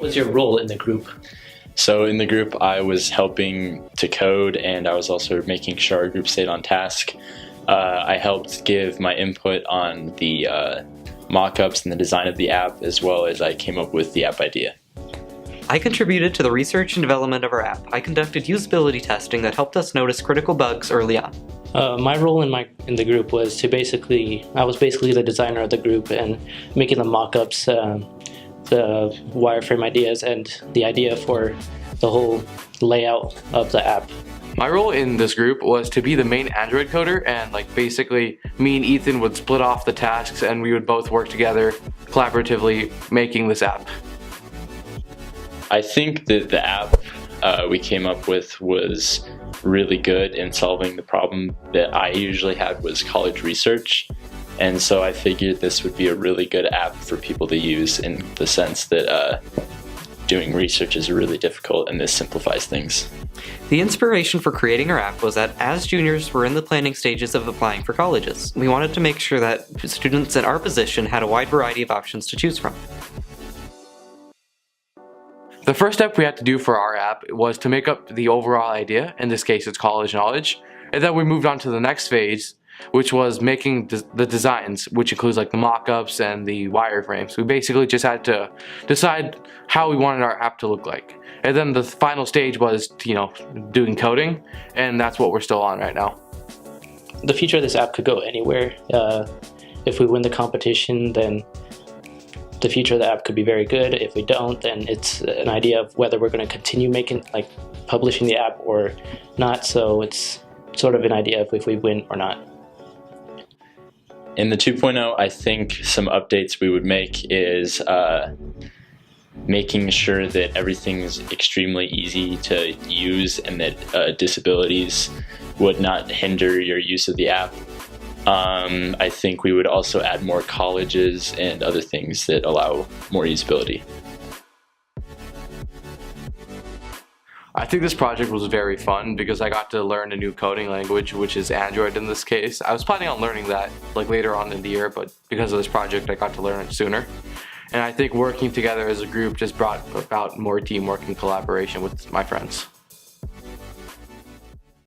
What's your role in the group? So in the group, I was helping to code, and I was also making sure our group stayed on task. I helped give my input on the mock-ups and the design of the app, as well as I came up with the app idea. I contributed to the research and development of our app. I conducted usability testing that helped us notice critical bugs early on. My role in the group was I was basically the designer of the group and making the mock-ups, the wireframe ideas, and the idea for the whole layout of the app. My role in this group was to be the main Android coder, and basically me and Ethan would split off the tasks and we would both work together collaboratively making this app. I think that the app we came up with was really good in solving the problem that I usually had, was college research. And so I figured this would be a really good app for people to use, in the sense that doing research is really difficult, and this simplifies things. The inspiration for creating our app was that as juniors were in the planning stages of applying for colleges, we wanted to make sure that students in our position had a wide variety of options to choose from. The first step we had to do for our app was to make up the overall idea. In this case, it's CollegeKnowledge. And then we moved on to the next phase, which was making the designs, which includes the mock-ups and the wireframes. We basically just had to decide how we wanted our app to look like. And then the final stage was, doing coding, and that's what we're still on right now. The future of this app could go anywhere. If we win the competition, then the future of the app could be very good. If we don't, then it's an idea of whether we're going to continue publishing the app or not. So it's sort of an idea of if we win or not. In the 2.0, I think some updates we would make is making sure that everything is extremely easy to use, and that disabilities would not hinder your use of the app. I think we would also add more colleges and other things that allow more usability. I think this project was very fun because I got to learn a new coding language, which is Android in this case. I was planning on learning that later on in the year, but because of this project I got to learn it sooner. And I think working together as a group just brought about more teamwork and collaboration with my friends.